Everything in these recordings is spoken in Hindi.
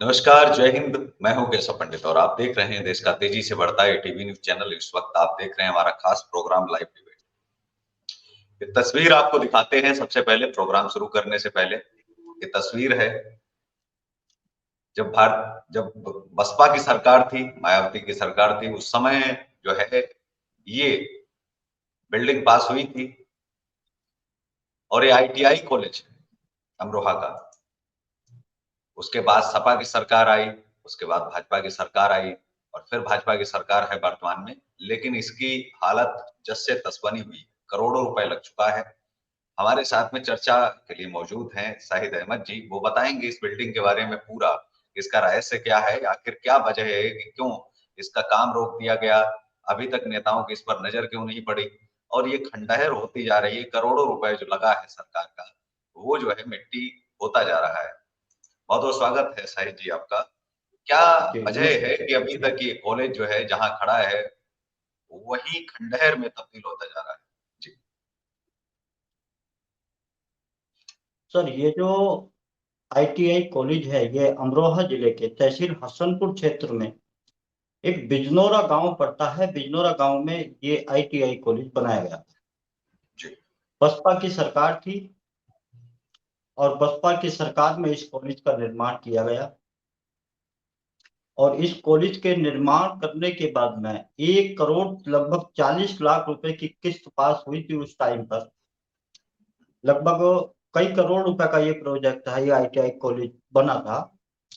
नमस्कार, जय हिंद। मैं हूँ केशव पंडित और आप देख रहे हैं देश का तेजी से बढ़ता एटीवी न्यूज़ चैनल। इस वक्त आप देख रहे हैं हमारा खास प्रोग्राम लाइव डिबेट। ये तस्वीर आपको दिखाते हैं सबसे पहले प्रोग्राम शुरू करने से पहले। ये तस्वीर है जब बसपा की सरकार थी, मायावती की सरकार थी, उस समय जो है ये बिल्डिंग पास हुई थी और ये आईटीआई कॉलेज है अमरोहा का। उसके बाद सपा की सरकार आई, उसके बाद भाजपा की सरकार आई और फिर भाजपा की सरकार है वर्तमान में। लेकिन इसकी हालत जस से तस बनी हुई, करोड़ों रुपए लग चुका है। हमारे साथ में चर्चा के लिए मौजूद हैं शाहिद अहमद जी। वो बताएंगे इस बिल्डिंग के बारे में पूरा, इसका रहस्य क्या है, आखिर क्या वजह है कि क्यों इसका काम रोक दिया गया, अभी तक नेताओं की इस पर नजर क्यों नहीं पड़ी और ये खंडहर होती जा रही है। करोड़ों रुपए जो लगा है सरकार का, वो जो है मिट्टी होता जा रहा है। बहुत बहुत स्वागत है शाहिद जी आपका। क्या जी वजह है नमस्कार। कि अभी तक ये कॉलेज जो है जहां खड़ा है वही खंडहर में तब्दील होता जा रहा है? जी। सर, ये जो आईटीआई कॉलेज है, ये अमरोहा जिले के तहसील हसनपुर क्षेत्र में एक बिजनौरा गांव पड़ता है। बिजनौरा गांव में ये आईटीआई कॉलेज बनाया गया। जी। बसपा की सरकार थी और बसपा की सरकार में इस कॉलेज का निर्माण किया गया। और इस कॉलेज के निर्माण करने के बाद में 1 करोड़ लगभग 40 लाख रुपए की किस्त पास हुई थी उस टाइम पर। लगभग कई करोड़ रुपए का ये प्रोजेक्ट है, ये आईटीआई कॉलेज बना था।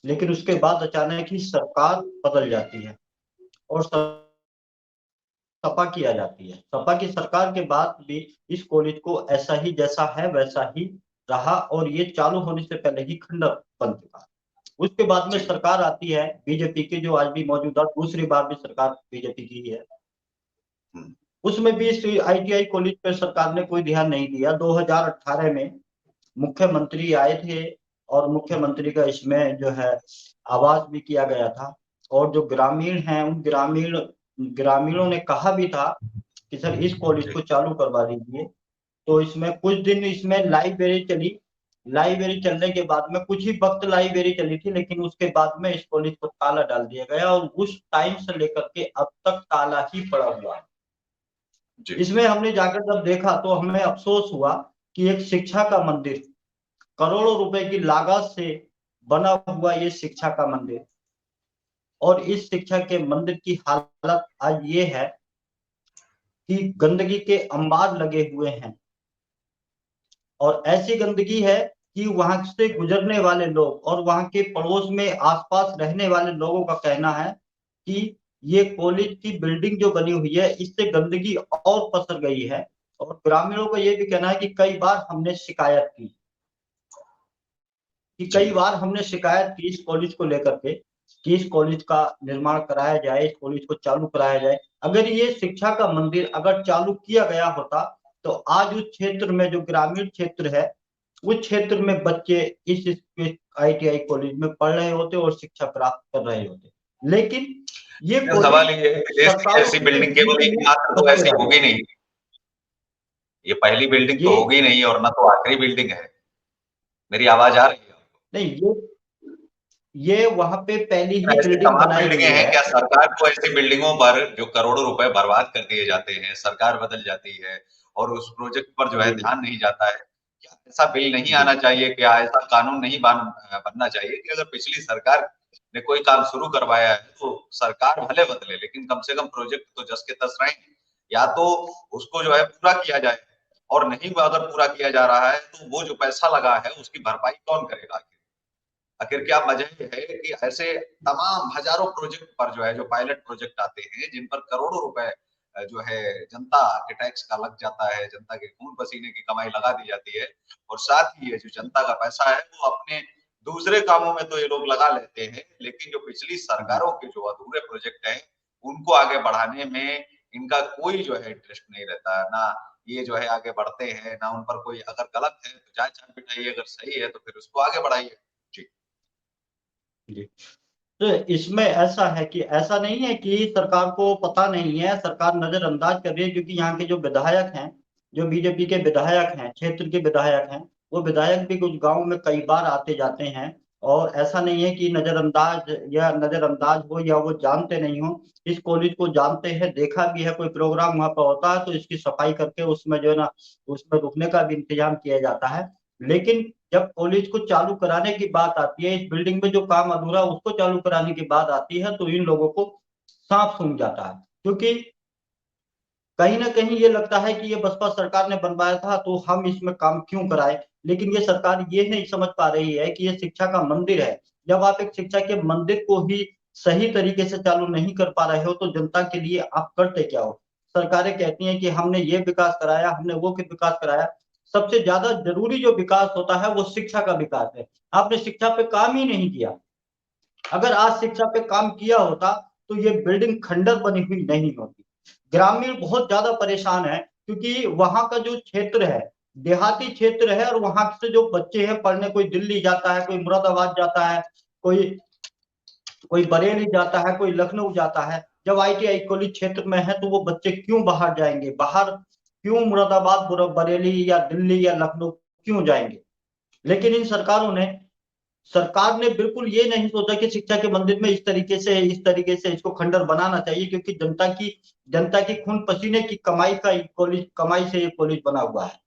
लेकिन उसके जी। बाद अचानक ही सरकार बदल जाती है और सपा की आ जाती है। सपा की सरकार के बाद भी इस कॉलेज को ऐसा ही, जैसा है वैसा ही रहा और ये चालू होने से पहले ही खंडर बन चुका है। उसके बाद में जी। सरकार आती है बीजेपी की, जो आज भी मौजूदा दूसरी बार भी सरकार बीजेपी की ही है। हम्म। उसमें भी इस आईटीआई कॉलेज पर सरकार ने कोई ध्यान नहीं दिया। 2018 में मुख्यमंत्री आए थे और मुख्यमंत्री का इसमें जो है आवाज भी किया गया था। और जो ग्रामीण हैं, उन ग्रामीणों ने कहा भी था कि सर इस कॉलेज जी। को चालू करवा दीजिए। तो इसमें कुछ दिन इसमें लाइब्रेरी चली। लाइब्रेरी चलने के बाद में कुछ ही वक्त लाइब्रेरी चली थी, लेकिन उसके बाद में इस कॉलेज को ताला डाल दिया गया और उस टाइम से लेकर के अब तक ताला ही पड़ा हुआ है। जी। इसमें हमने जाकर जब देखा तो हमें अफसोस हुआ कि एक शिक्षा का मंदिर, करोड़ों रुपए की लागत से बना हुआ ये शिक्षा का मंदिर, और इस शिक्षा के मंदिर की हालत आज ये है कि गंदगी के अंबार लगे हुए हैं। और ऐसी गंदगी है कि वहां से गुजरने वाले लोग और वहां के पड़ोस में आसपास रहने वाले लोगों का कहना है कि ये कॉलेज की बिल्डिंग जो बनी हुई है, इससे गंदगी और पसर गई है। और ग्रामीणों का ये भी कहना है कि कई बार हमने शिकायत की, जी। कई बार हमने शिकायत की इस कॉलेज को लेकर के कि इस कॉलेज का निर्माण कराया जाए, इस कॉलेज को चालू कराया जाए। अगर ये शिक्षा का मंदिर अगर चालू किया गया होता तो आज उस क्षेत्र में, जो ग्रामीण क्षेत्र है, उस क्षेत्र में बच्चे इस आईटीआई कॉलेज में पढ़ रहे होते और शिक्षा प्राप्त कर रहे होते। लेकिन ये मेरा सवाल कॉलेज ये है कि देश की सरकारों ऐसी के बिल्डिंग बीच केवल एक में मात्र तो फंसते ऐसी रहे। होगी नहीं। ये पहली बिल्डिंग तो ये होगी नहीं और ना तो आखिरी बिल्डिंग है। मेरी आवाज आ रही है आपको? नहीं, ये वहां पे पहली ही ऐसी बिल्डिंग तमाम बनाई बिल्डिंगें गई हैं, है। क्या सरकार को ऐसी बिल्डिंगों पर जो करोड़ों रुपए बर्बाद कर दिए जाते हैं, सरकार बदल जाती है और उस प्रोजेक्ट पर जो है जी ध्यान नहीं जाता है? क्या ऐसा बिल नहीं जी आना चाहिए, क्या ऐसा कानून नहीं बनना चाहिए कि अगर पिछली सरकार ने कोई काम शुरू करवाया है तो सरकार भले बदले लेकिन कम से कम प्रोजेक्ट तो जस के तस रहे। या तो उसको जो है पूरा किया जाए और नहीं अगर पूरा किया जा रहा है तो वो जो पैसा लगा है उसकी भरपाई कौन करेगा? आखिर क्या वजह है कि ऐसे तमाम हजारों प्रोजेक्ट पर जो है, जो पायलट प्रोजेक्ट आते हैं जिन पर करोड़ों रुपए जो है जनता के टैक्स का लग जाता है, जनता के खून पसीने की कमाई लगा दी जाती है और साथ ही ये जो जनता का पैसा है वो अपने दूसरे कामों में तो ये लोग लगा लेते हैं, लेकिन जो पिछली जी सरकारों के जो अधूरे प्रोजेक्ट हैं उनको आगे बढ़ाने में इनका कोई जो है इंटरेस्ट नहीं रहता है ना। ये जो है आगे बढ़ते हैं ना, उन पर कोई अगर गलत है तो जांच बिठाइए, अगर सही है तो फिर उसको आगे बढ़ाइए। जी। जी। तो इसमें ऐसा है कि ऐसा नहीं है कि सरकार को पता नहीं है, सरकार नजरअंदाज कर रही है। क्योंकि यहाँ के जो विधायक हैं, जो बीजेपी के विधायक हैं, क्षेत्र के विधायक हैं, वो विधायक भी कुछ गांव में कई बार आते जाते हैं और ऐसा नहीं है कि नजरअंदाज हो या वो जानते नहीं हो। इस कॉलेज को जानते हैं, देखा भी है, कोई प्रोग्राम वहां पर होता है तो इसकी सफाई करके उसमें जो है ना, उसमें रुकने का भी इंतजाम किया जाता है। लेकिन जब कॉलेज को चालू कराने की बात आती है, इस बिल्डिंग में जो काम अधूरा है उसको चालू कराने की बात आती है, तो इन लोगों को सांप सूंघ जाता है। क्योंकि कहीं ना कहीं ये लगता है कि ये बसपा सरकार ने बनवाया था तो हम इसमें काम क्यों कराएं। लेकिन ये सरकार ये नहीं समझ पा रही है कि ये शिक्षा का मंदिर है। जब आप एक शिक्षा के मंदिर को ही सही तरीके से चालू नहीं कर पा रहे हो तो जनता के लिए आप करते क्या हो। सरकारें कहती हैं कि हमने ये विकास कराया, हमने वो विकास कराया। सबसे ज्यादा जरूरी जो विकास होता है वो शिक्षा का विकास है। आपने शिक्षा पे काम ही नहीं किया। अगर आज शिक्षा पे काम किया होता तो ये बिल्डिंग खंडर बनी हुई नहीं होती। ग्रामीण बहुत ज्यादा परेशान है क्योंकि वहां का जो क्षेत्र है देहाती क्षेत्र है, और वहां से जो बच्चे हैं पढ़ने, कोई दिल्ली जाता है, कोई मुरादाबाद जाता है, कोई कोई बरेली जाता है, कोई लखनऊ जाता है। जब आईटीआई कॉलेज क्षेत्र में है तो वो बच्चे क्यों बाहर जाएंगे, बाहर क्यों मुरादाबाद, बरेली या दिल्ली या लखनऊ क्यों जाएंगे। लेकिन इन सरकार ने बिल्कुल ये नहीं सोचा कि शिक्षा के मंदिर में इस तरीके से इसको खंडर बनाना चाहिए, क्योंकि जनता की खून पसीने की कमाई से ये कॉलेज बना हुआ है।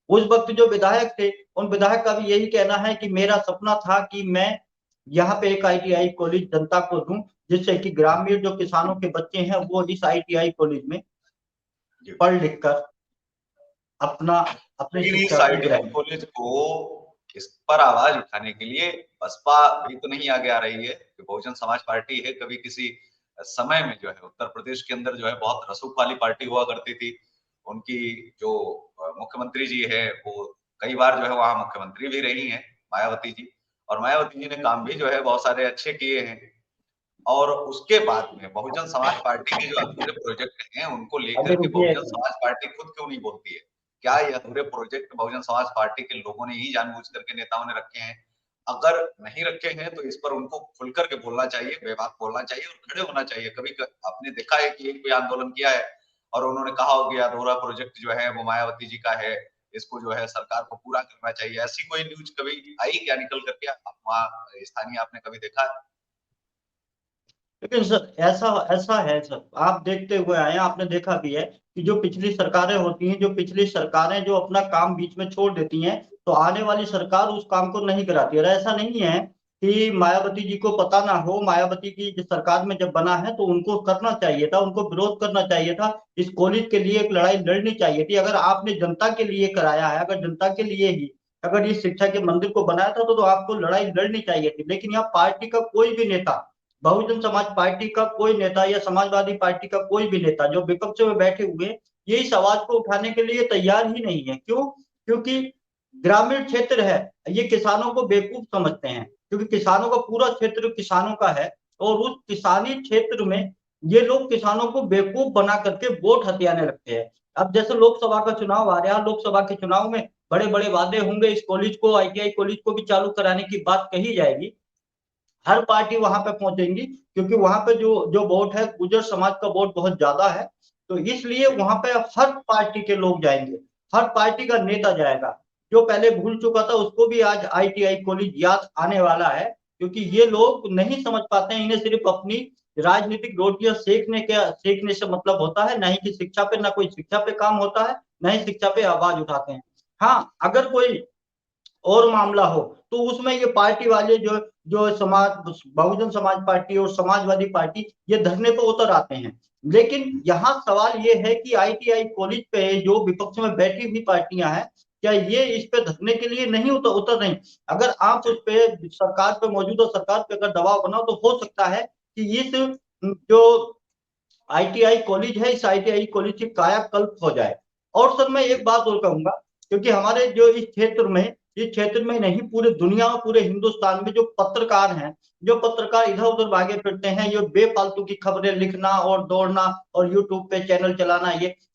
उस वक्त जो विधायक थे, उन विधायक का भी यही कहना है कि मेरा सपना था कि मैं यहाँ पे एक आईटीआई कॉलेज जनता को दूं, जिससे कि ग्रामीण जो किसानों के बच्चे हैं वो इस आईटीआई कॉलेज में पढ़ लिख कर अपना अपनी लेकिन इस शिक्षा को आईटीआई ग्रहण। कॉलेज को इस पर आवाज उठाने के लिए बसपा भी तो नहीं आगे आ रही है कि बहुजन समाज पार्टी है। कभी किसी समय में जो है उत्तर प्रदेश के अंदर जो है बहुत रसूख वाली पार्टी हुआ करती थी। उनकी जो मुख्यमंत्री जी है वो कई बार जो है वहां मुख्यमंत्री भी रही हैं, मायावती जी। और मायावती जी ने काम भी जो है बहुत सारे अच्छे किए हैं। और उसके बाद में बहुजन समाज पार्टी के जो अधूरे प्रोजेक्ट हैं उनको अभी लेकर के रुकिए। बहुजन समाज पार्टी खुद क्यों नहीं बोलती है? क्या ये अधूरे प्रोजेक्ट बहुजन समाज पार्टी के लोगों ने ही जानबूझ करके नेताओं ने रखे हैं? अगर नहीं रखे हैं तो इस पर उनको खुल करके बोलना चाहिए, बेबाक बोलना चाहिए और खड़े होना चाहिए। कभी आपने देखा है कि कोई आंदोलन किया है और उन्होंने कहा हो कि अधूरा प्रोजेक्ट जो है वो मायावती जी का है, इसको जो है सरकार को पूरा करना चाहिए। ऐसी कोई न्यूज कभी आई क्या निकल करके? आप वहाँ स्थानीय आपने कभी देखा है? लेकिन सर ऐसा ऐसा है सर, आप देखते हुए आए हैं, आपने देखा भी है कि जो पिछली सरकारें होती हैं, जो पिछली सरकारें जो अपना काम बीच में छोड़ देती हैं तो आने वाली सरकार उस काम को नहीं कराती। और ऐसा नहीं है कि मायावती जी को पता ना हो, मायावती की जो सरकार में जब बना है तो उनको करना चाहिए था, उनको विरोध करना चाहिए था, इस कॉलेज के लिए एक लड़ाई लड़नी चाहिए थी। अगर आपने जनता के लिए कराया है, अगर जनता के लिए ही अगर इस शिक्षा के मंदिर को बनाया था तो आपको लड़ाई लड़नी चाहिए थी। लेकिन यहाँ पार्टी का कोई भी नेता, बहुजन समाज पार्टी का कोई नेता या समाजवादी पार्टी का कोई भी नेता जो विपक्ष में बैठे हुए ये इस आवाज को उठाने के लिए तैयार ही नहीं है। क्यों? क्योंकि ग्रामीण क्षेत्र है, ये किसानों को बेवकूफ समझते हैं, क्योंकि किसानों का पूरा क्षेत्र किसानों का है। और उस किसानी क्षेत्र में ये लोग किसानों को बेवकूफ बना करके वोट हथियाने लगते हैं। अब जैसे लोकसभा का चुनाव आ रहा है, लोकसभा के चुनाव में बड़े बड़े वादे होंगे, इस कॉलेज को, आईटीआई कॉलेज को भी चालू कराने की बात कही जाएगी। हर पार्टी वहां पे पहुंचेंगी क्योंकि वहां पे जो जो वोट है, गुर्जर समाज का वोट बहुत ज्यादा है। तो इसलिए वहां पे हर पार्टी के लोग जाएंगे, हर पार्टी का नेता जाएगा। जो पहले भूल चुका था उसको भी आज आईटीआई कॉलेज याद आने वाला है, क्योंकि ये लोग नहीं समझ पाते हैं, इन्हें सिर्फ अपनी राजनीतिक रोटियां सेकने से मतलब होता है, ना ही कि शिक्षा पे, ना कोई शिक्षा पे काम होता है, ना ही शिक्षा पे आवाज उठाते हैं। हाँ, अगर कोई और मामला हो तो उसमें ये पार्टी वाले जो जो समाज बहुजन समाज पार्टी और समाजवादी पार्टी ये धरने पर उतर आते हैं। लेकिन यहाँ सवाल ये है कि आईटीआई कॉलेज पे जो विपक्ष में बैठी हुई पार्टियां हैं, क्या ये इस पे धरने के लिए नहीं उतर रही? अगर आप उस पे सरकार पे, मौजूदा सरकार पे अगर दबाव बनाओ तो हो सकता है कि इस जो आईटीआई कॉलेज है, इस आईटीआई कॉलेज की कायाकल्प हो जाए। और सर मैं एक बात और कहूंगा, क्योंकि हमारे जो इस क्षेत्र में नहीं, पूरे दुनिया में, पूरे हिंदुस्तान में जो पत्रकार हैं, जो पत्रकार इधर उधर भागे फिरते हैं, ये बेफालतू की खबरें लिखना और दौड़ना और यूट्यूब पे चैनल चलाना,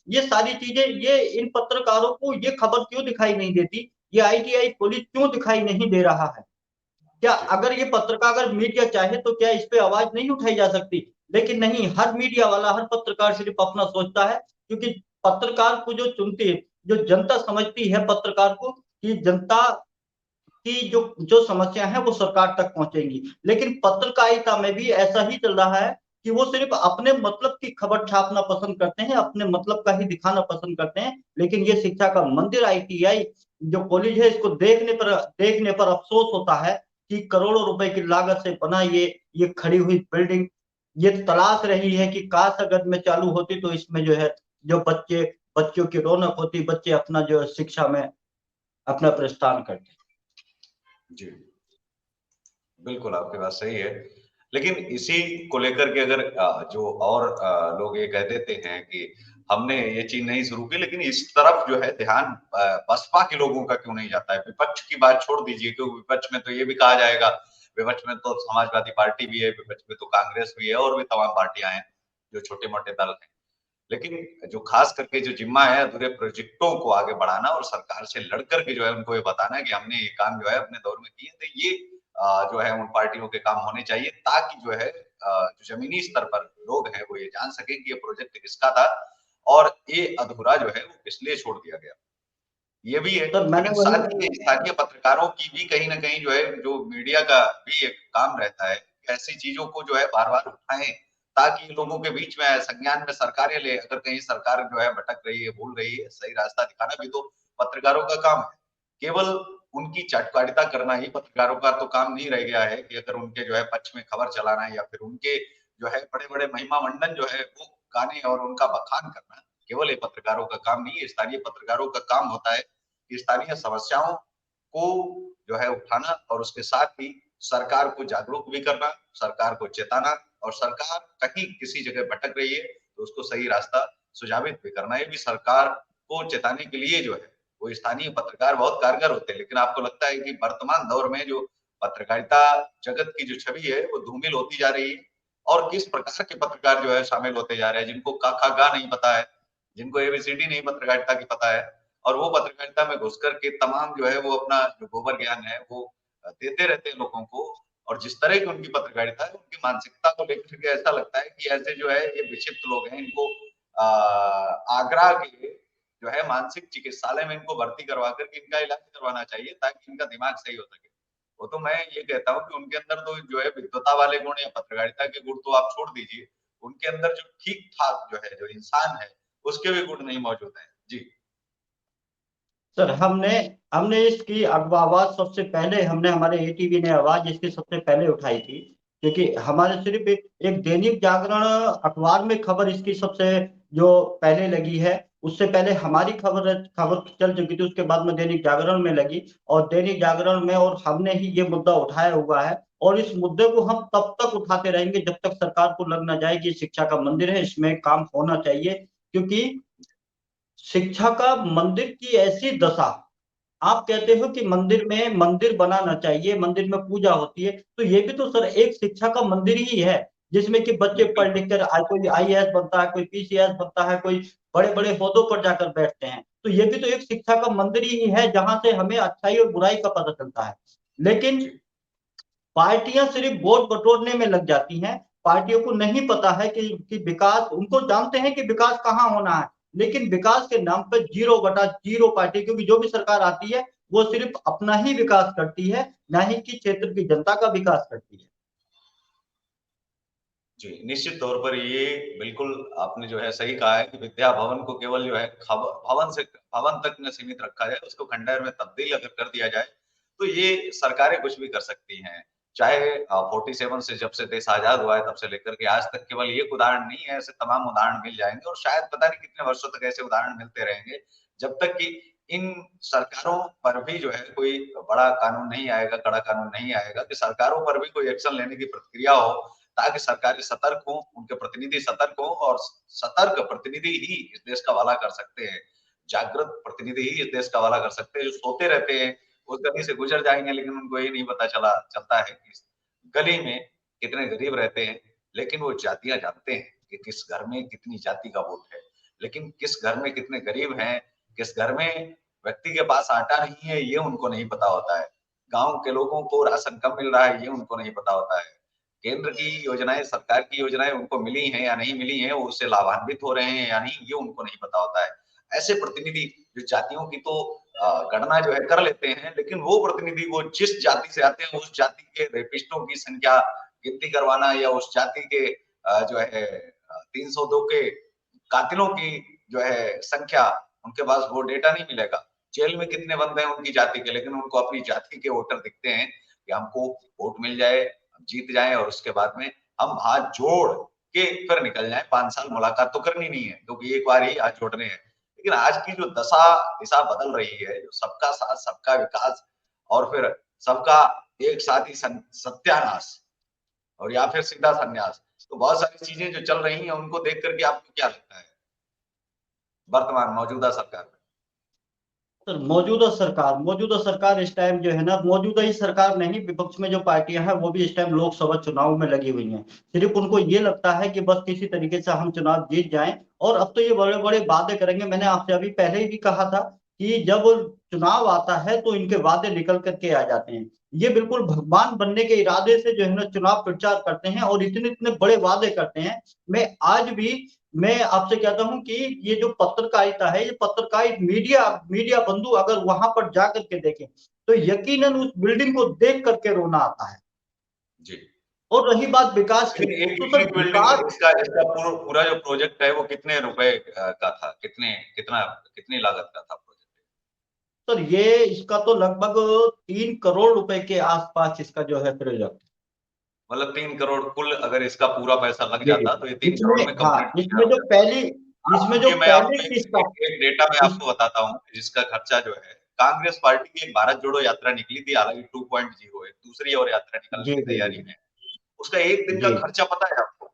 ये सारी चीजें, ये इन पत्रकारों को ये खबर क्यों दिखाई नहीं देती, ये आईटीआई कॉलेज क्यों दिखाई नहीं दे रहा है? क्या अगर ये पत्रकार, अगर मीडिया चाहे तो क्या इस पे आवाज नहीं उठाई जा सकती? लेकिन नहीं, हर मीडिया वाला, हर पत्रकार सिर्फ अपना सोचता है। क्योंकि पत्रकार को जो चुनती है, जो जनता समझती है पत्रकार को कि जनता कि जो जो समस्या है वो सरकार तक पहुंचेंगी। लेकिन पत्रकारिता में भी ऐसा ही चल रहा है कि वो सिर्फ अपने मतलब की खबर छापना पसंद करते हैं, अपने मतलब का ही दिखाना पसंद करते हैं। लेकिन ये शिक्षा का मंदिर ITI जो कॉलेज है, इसको देखने पर अफसोस होता है कि करोड़ों रुपए की लागत से बना ये खड़ी हुई बिल्डिंग, ये तलाश रही है कि काश अगर में चालू होती तो इसमें जो है जो बच्चों की रौनक होती, बच्चे अपना जो शिक्षा में अपना प्रस्थान करते। जी बिल्कुल, आपकी बात सही है। लेकिन इसी को लेकर के अगर जो और लोग ये कह देते हैं कि हमने ये चीज़ नहीं शुरू की, लेकिन इस तरफ जो है ध्यान बसपा के लोगों का क्यों नहीं जाता है? विपक्ष की बात छोड़ दीजिए, क्योंकि विपक्ष में तो ये भी कहा जाएगा, विपक्ष में तो समाजवादी पार्टी भी है, विपक्ष में तो कांग्रेस भी है और भी तमाम पार्टियाँ हैं, जो छोटे-मोटे दल हैं। लेकिन जो खास करके जो जिम्मा है अधूरे प्रोजेक्टों को आगे बढ़ाना और सरकार से लड़ कर के जो है उनको ये बताना है कि हमने ये काम जो है अपने दौर में किए, तो ये जो है उन पार्टियों के काम होने चाहिए, ताकि जो है जो जमीनी स्तर पर लोग हैं वो ये जान सके कि ये प्रोजेक्ट किसका था और ये अधूरा जो है वो किस लिए छोड़ दिया गया। ये भी है, सर मैंने लेकिन वही साथ ही स्थानीय पत्रकारों की भी कहीं न कहीं जो है, जो मीडिया का भी एक काम रहता है, कि ऐसी चीज़ों को जो है बार-बार उठाएँ, ताकि लोगों के बीच में संज्ञान में सरकारें ले। अगर कहीं सरकार जो है भटक रही है, भूल रही है, सही रास्ता दिखाना भी तो पत्रकारों का काम है। केवल उनकी चाटकारिता करना ही पत्रकारों का तो काम नहीं रह गया है, कि अगर उनके जो है पक्ष में खबर चलाना है या फिर उनके जो है बड़े-बड़े महिमा मंडन जो है वो गाने और उनका बखान करना, केवल ये पत्रकारों का काम नहीं है। स्थानीय पत्रकारों का काम होता है कि स्थानीय समस्याओं को जो है उठाना और उसके साथ ही सरकार को जागरूक भी करना, सरकार को चेताना, और सरकार कहीं किसी जगह भटक रही है तो उसको सही रास्ता सुझावित भी करना। ये भी सरकार को चेताने के लिए जो है वो स्थानीय पत्रकार बहुत कारगर होते हैं। लेकिन आपको लगता है कि वर्तमान दौर में जो पत्रकारिता जगत की जो छवि है वो धूमिल होती जा रही है, और किस प्रकार के पत्रकार जो है शामिल होते जा रहे हैं, जिनको क, ख, ग नहीं पता है, जिनको ABCD नहीं पत्रकारिता की पता है, और वो पत्रकारिता में घुस कर के तमाम जो है वो अपना जो गोबर ज्ञान है वो देते रहते हैं लोगों को। और जिस तरह की उनकी पत्रकारिता है, उनकी मानसिकता को लेकर के ऐसा लगता है कि ऐसे जो है ये विक्षिप्त लोग हैं, इनको आगरा के जो है मानसिक चिकित्सालय में इनको भर्ती करवा कर के इनका इलाज करवाना चाहिए, ताकि इनका दिमाग सही हो सके। वो तो मैं ये कहता हूँ कि उनके अंदर तो जो है विद्वता वाले गुण या पत्रकारिता के गुण तो आप छोड़ दीजिए, उनके अंदर जो ठीक-ठाक जो है, जो इंसान है, उसके भी गुण नहीं मौजूद हैं। जी। सर हमने हमने इसकी आवाज सबसे पहले हमने हमारे ATV ने आवाज इसकी सबसे पहले उठाई थी, क्योंकि हमारे सिर्फ एक दैनिक जागरण अखबार में खबर इसकी सबसे जो पहले लगी है, उससे पहले हमारी खबर खबर चल चुकी थी, उसके बाद में दैनिक जागरण में लगी, और दैनिक जागरण में और हमने ही ये मुद्दा उठाया हुआ है। और इस मुद्दे को हम तब तक उठाते रहेंगे जब तक सरकार को लग ना जाए कि शिक्षा का मंदिर है, इसमें काम होना चाहिए। क्योंकि शिक्षा का मंदिर की ऐसी दशा, आप कहते हो कि मंदिर में मंदिर बनाना चाहिए, मंदिर में पूजा होती है, तो ये भी तो सर एक शिक्षा का मंदिर ही है, जिसमें कि बच्चे पढ़ बिल्कुल। लिख कर कोई IAS बनता है, कोई PCS बनता है, कोई बड़े बड़े ओहदों पर जाकर बैठते हैं। तो ये भी तो एक शिक्षा का मंदिर ही है, जहां से हमें अच्छाई और बुराई का पता चलता है। लेकिन जी। पार्टियां सिर्फ वोट बटोरने में लग जाती हैं। पार्टियों को नहीं पता है कि विकास, उनको जानते हैं कि विकास कहाँ होना है, लेकिन विकास के नाम पर 0/0 पार्टी, क्योंकि जो भी सरकार आती है वो सिर्फ अपना ही विकास करती है, ना ही कि क्षेत्र की जनता का विकास करती है। जी, निश्चित तौर पर ये बिल्कुल आपने जो है सही कहा है कि विद्या भवन को केवल जो है भवन तक न सीमित रखा जाए, उसको खंडहर में तब्दील अगर कर दिया जाए, तो ये सरकारें कुछ भी कर सकती हैं। चाहे 47 से जब से देश आज़ाद हुआ है तब से लेकर के आज तक केवल ये एक उदाहरण नहीं है, ऐसे तमाम उदाहरण मिल जाएँगे, और शायद पता नहीं कितने वर्षों तक ऐसे उदाहरण मिलते रहेंगे, जब तक कि इन सरकारों पर भी जो है कोई बड़ा कानून नहीं आएगा, कड़ा कानून नहीं आएगा, कि सरकारों पर भी कोई एक्शन लेने की प्रतिक्रिया हो, ताकि सरकारें सतर्क हों, उनके प्रतिनिधि सतर्क हों, और सतर्क प्रतिनिधि ही इस देश का भला कर सकते हैं। जागृत प्रतिनिधि ही इस देश का भला कर सकते हैं। जो सोते रहते हैं, उस गली से गुज़र जाएँगे, लेकिन उनको ये नहीं पता चलता है कि इस गली में कितने गरीब रहते हैं। लेकिन वो जातियाँ जानते हैं कि किस घर में कितनी जाति का वोट है। लेकिन किस घर में कितने गरीब हैं, किस घर में व्यक्ति के पास आटा नहीं है, ये उनको नहीं पता होता है। गाँव के लोगों को राशन कम मिल रहा है, ये उनको नहीं पता होता है। केंद्र की योजनाएँ, सरकार की योजनाएँ उनको मिली हैं या नहीं मिली हैं, वो उससे लाभान्वित हो रहे हैं या नहीं, ये उनको नहीं पता होता है। ऐसे प्रतिनिधि जो जातियों की तो गणना जो है कर लेते हैं, लेकिन वो प्रतिनिधि वो जिस जाति से आते हैं उस जाति के रेपिस्टों की संख्या गिनती करवाना या उस जाति के जो है 302 के कातिलों की जो है संख्या, उनके पास वो डेटा नहीं मिलेगा। जेल में कितने बंद हैं उनकी जाति के, लेकिन उनको अपनी जाति के वोटर दिखते हैं कि हमको वोट मिल जाए, जीत जाए और उसके बाद में हम हाथ जोड़ के फिर निकल जाए। 5 साल मुलाकात तो करनी नहीं है क्योंकि एक बार ही हाथ जोड़ने हैं। लेकिन आज की जो दिशा बदल रही है, जो सबका साथ सबका विकास और फिर सबका एक साथ ही सत्यानाश और या फिर सीधा संन्यास, तो बहुत सारी चीजें जो चल रही हैं उनको देख करके आपको क्या लगता है वर्तमान मौजूदा सरकार में? सर, मौजूदा सरकार इस टाइम जो है ना, मौजूदा ही सरकार नहीं, विपक्ष में जो पार्टियां हैं वो भी इस टाइम लोकसभा चुनाव में लगी हुई हैं। सिर्फ उनको ये लगता है कि बस किसी तरीके से हम चुनाव जीत जाएं, और अब तो ये बड़े बड़े वादे करेंगे। मैंने आपसे अभी पहले भी कहा था कि जब चुनाव आता है तो इनके वादे निकल करके आ जाते हैं। ये बिल्कुल भगवान बनने के इरादे से जो है ना चुनाव प्रचार करते हैं और इतने इतने बड़े वादे करते हैं। मैं आज भी मैं आपसे कहता हूं कि ये जो पत्रकारिता है, ये पत्रकारिता मीडिया मीडिया बंधु अगर वहां पर जाकर के देखें तो यकीनन उस बिल्डिंग को देख करके रोना आता है। जी। और रही बात विकास की, लेकिन तो एक सर बिल्डिंग विकास, इसका पूरा जो प्रोजेक्ट है वो कितने रुपए का था? कितनी लागत का था प्रोजेक्ट? सर ये इसका तो लगभग 3 करोड़ रुपए के आसपास इसका जो है प्रोजेक्ट। मतलब 3 करोड़ कुल अगर इसका पूरा पैसा लग जी, जाता तो ये 3 करोड़ इसमें, में हाँ, कंप्लीट तैयार हो जाता। इसमें जो ये मैं पहली आपको किस्त का एक डेटा मैं इस, आपको बताता हूँ जिसका खर्चा जो है, कांग्रेस पार्टी की एक भारत जोड़ो यात्रा निकली थी, हालांकि 2.0 है, दूसरी और यात्रा निकलने जी की जी तैयारी जी में। उसका एक दिन का जी खर्चा पता है आपको?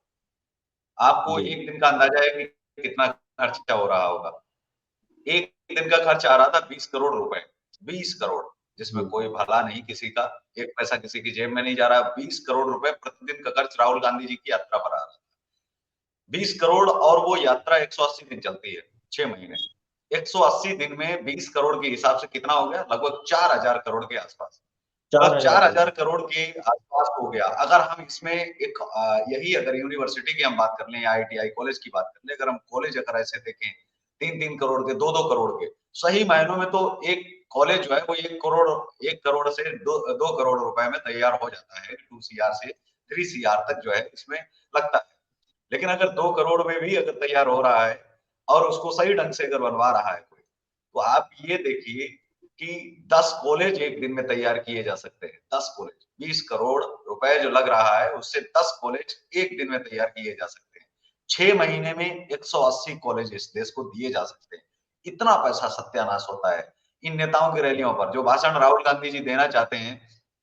आपको जी एक दिन का अंदाजा है कि कितना खर्चा हो रहा होगा? एक दिन का खर्च आ रहा था 20 करोड़ रुपए, 20 करोड़, जिसमें जी कोई भला नहीं किसी का, एक पैसा किसी की जेब में नहीं जा रहा। 20 करोड़ रुपए प्रतिदिन का खर्च राहुल गांधी जी की यात्रा पर आ रहा है। 20 करोड़, और वो यात्रा 180 दिन चलती है, 6 महीने। 180 दिन में 20 करोड़ के हिसाब से कितना हो गया? लगभग 4000 करोड़ के आसपास। चार मतलब हजार 4000 करोड़ करोड़ के आसपास हो गया। अगर हम इसमें एक यही अगर यूनिवर्सिटी की हम बात कर लें या आईटीआई कॉलेज की बात कर लें, अगर हम कॉलेज अगर ऐसे देखें 3-3 करोड़ के, 2-2 करोड़ के, सही मायनों में तो एक कॉलेज जो है वो 1 करोड़ से 2 करोड़ रुपए में तैयार हो जाता है। 2 सीआर से 3 सीआर तक जो है इसमें लगता है। लेकिन अगर 2 करोड़ में भी अगर तैयार हो रहा है और उसको सही ढंग से अगर बनवा रहा है कोई, तो आप ये देखिए कि 10 कॉलेज एक दिन में तैयार किए जा सकते हैं। 10 कॉलेज, 20 करोड़ रुपए जो लग रहा है उससे 10 कॉलेज एक दिन में तैयार किए जा सकते हैं। 6 महीने में 180 कॉलेज इस देश को दिए जा सकते हैं। इतना पैसा सत्यानाश होता है इन नेताओं की रैलियों पर। जो भाषण राहुल गांधी जी देना चाहते हैं,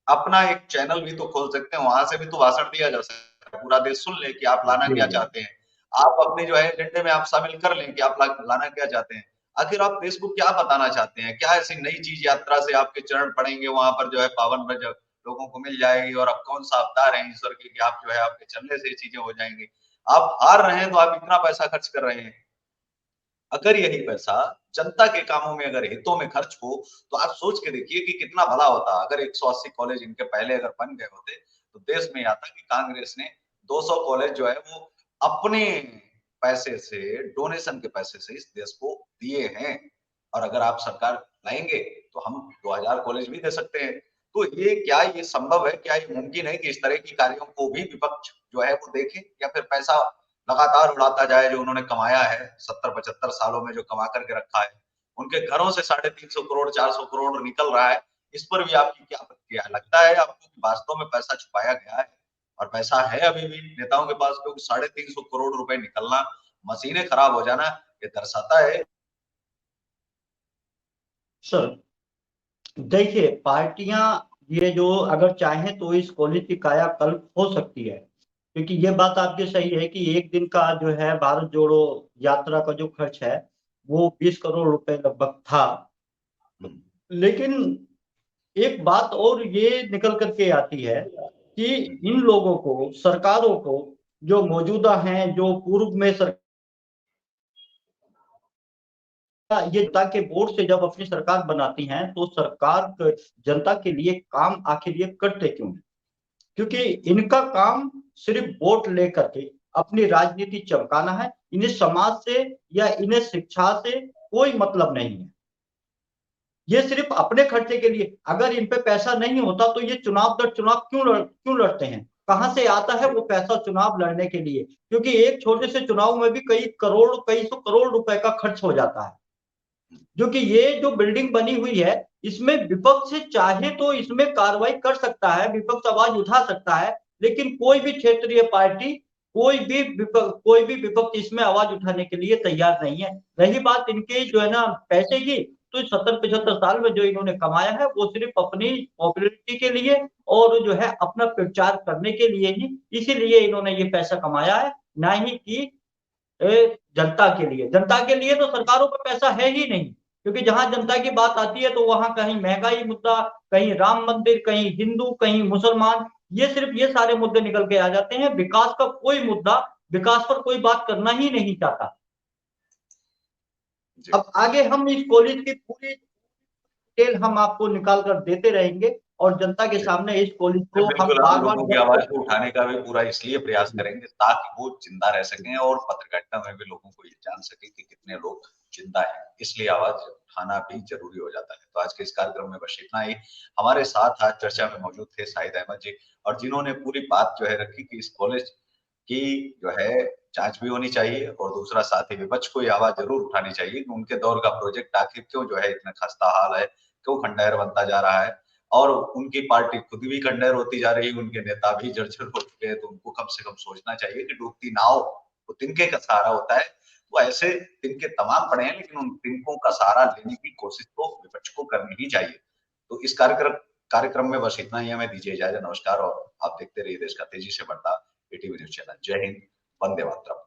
अपना एक चैनल भी तो खोल सकते हैं, वहां से भी तो भाषण दिया जा सकता है, पूरा देश सुन ले कि आप लाना जी क्या जी चाहते हैं। आप अपने जो है एजेंडे में आप शामिल कर लें कि आप लाना क्या चाहते हैं। आखिर आप देश को क्या बताना चाहते हैं? क्या ऐसी नई चीज यात्रा से आपके चरण पड़ेंगे वहां पर जो है पावन रजब लोगों को मिल जाएगी, और अब कौन सा अवतार है ईश्वर के कि आप जो है आपके चलने से ये चीजें हो जाएंगी? आप हार रहे हैं तो आप इतना पैसा खर्च कर रहे हैं। अगर यही पैसा जनता के कामों में अगर हितों में खर्च हो तो आप सोच के देखिए कि कितना भला होता। अगर 180 कॉलेज इनके पहले अगर बन गए होते तो देश में आता कि कांग्रेस ने 200 कॉलेज जो है वो अपने पैसे से, डोनेशन के पैसे से इस देश को दिए हैं। और अगर आप सरकार लाएंगे तो हम 2000 कॉलेज भी दे सकते हैं। तो ये संभव है? क्या ये मुमकिन है कि इस तरह की कार्यों को भी विपक्ष जो है वो देखे, या फिर पैसा लगातार उड़ाता जाए जो उन्होंने कमाया है 70-75 सालों में जो कमा करके रखा है? उनके घरों से 350 करोड़ 400 करोड़ निकल रहा है। इस पर भी आपकी क्या प्रतिक्रिया है? लगता है आपको कि वास्तव में पैसा छुपाया गया है और पैसा है अभी भी नेताओं के पास? क्योंकि 350 करोड़ रुपए निकलना, मशीनें खराब हो जाना, ये दर्शाता है। सर देखिए, पार्टियां ये जो अगर चाहें तो इस कॉलेज की कायाकल्प हो सकती है, क्योंकि ये बात आपकी सही है कि एक दिन का जो है भारत जोड़ो यात्रा का जो खर्च है वो 20 करोड़ रुपए लगभग था। लेकिन एक बात और ये निकल करके आती है कि इन लोगों को, सरकारों को, जो मौजूदा हैं, जो पूर्व में सरकार, ये जनता के वोट से जब अपनी सरकार बनाती हैं तो सरकार जनता के लिए काम आखिर ये करते क्यों हैं? क्योंकि इनका काम सिर्फ वोट लेकर के अपनी राजनीति चमकाना है। इन्हें समाज से या इन्हें शिक्षा से कोई मतलब नहीं है। ये सिर्फ अपने खर्चे के लिए, अगर इन पे पैसा नहीं होता तो ये चुनाव दर चुनाव क्यों लड़ते हैं? कहां से आता है वो पैसा चुनाव लड़ने के लिए? क्योंकि एक छोटे से चुनाव में भी कई सौ करोड़ रुपए का खर्च हो जाता है। जो कि ये जो बिल्डिंग बनी हुई है, इसमें विपक्ष चाहे तो इसमें कार्रवाई कर सकता है, विपक्ष आवाज उठा सकता है, लेकिन कोई भी क्षेत्रीय पार्टी, कोई भी विपक्ष इसमें आवाज उठाने के लिए तैयार नहीं है। रही बात इनके जो है ना पैसे की, तो 70-75 साल में जो इन्होंने कमाया है वो सिर्फ अपनी पॉपुलैरिटी के लिए और जो है अपना प्रचार करने के लिए ही, इसीलिए इन्होंने ये पैसा कमाया है, ना ही कि जनता के लिए। जनता के लिए तो सरकारों का पैसा है ही नहीं, क्योंकि जहां जनता की बात आती है तो वहां कहीं महंगाई मुद्दा, कहीं राम मंदिर, कहीं हिंदू, कहीं मुसलमान, ये सिर्फ ये सारे मुद्दे निकल के आ जाते हैं। विकास का कोई मुद्दा, विकास पर कोई बात करना ही नहीं चाहता। अब आगे हम इस कॉलेज की पूरी डिटेल हम आपको निकाल कर देते रहेंगे और जनता के सामने इस कॉलेज को हम बिल्कुल, हम बार बार लोगों की आवाज को उठाने का भी पूरा इसलिए प्रयास करेंगे ताकि वो जिंदा रह सकें और पत्रकारिता में भी लोगों को ये जान सके कि कितने लोग जिंदा हैं, इसलिए आवाज उठाना भी जरूरी हो जाता है। तो आज के इस कार्यक्रम में बस इतना ही। हमारे साथ आज चर्चा में मौजूद थे शाहिद अहमद जी, और जिन्होंने पूरी बात जो है रखी कि इस कॉलेज की जो है जांच भी होनी चाहिए, और दूसरा साथ ही विपक्ष को ये आवाज जरूर उठानी चाहिए कि उनके दौर का प्रोजेक्ट आखिर क्यों जो है इतना खस्ता हाल है, क्यों खंडहर बनता जा रहा है, और उनकी पार्टी खुद भी खंडहर होती जा रही है, उनके नेता भी जर्जर हो चुके हैं। तो उनको कम से कम सोचना चाहिए कि डूबती नाव वो तिनके का सहारा होता है। वो ऐसे तिनके तमाम पड़े हैं, लेकिन उन तिनकों का सहारा लेने की कोशिश तो विपक्ष को करनी ही चाहिए। तो इस कार्यक्रम में बस इतना ही। हमें दीजिए इजाजत। नमस्कार, और आप देखते रहिए देश का तेजी से बढ़ता एटीवी न्यूज चैनल। जय हिंद, वंदे मातरम।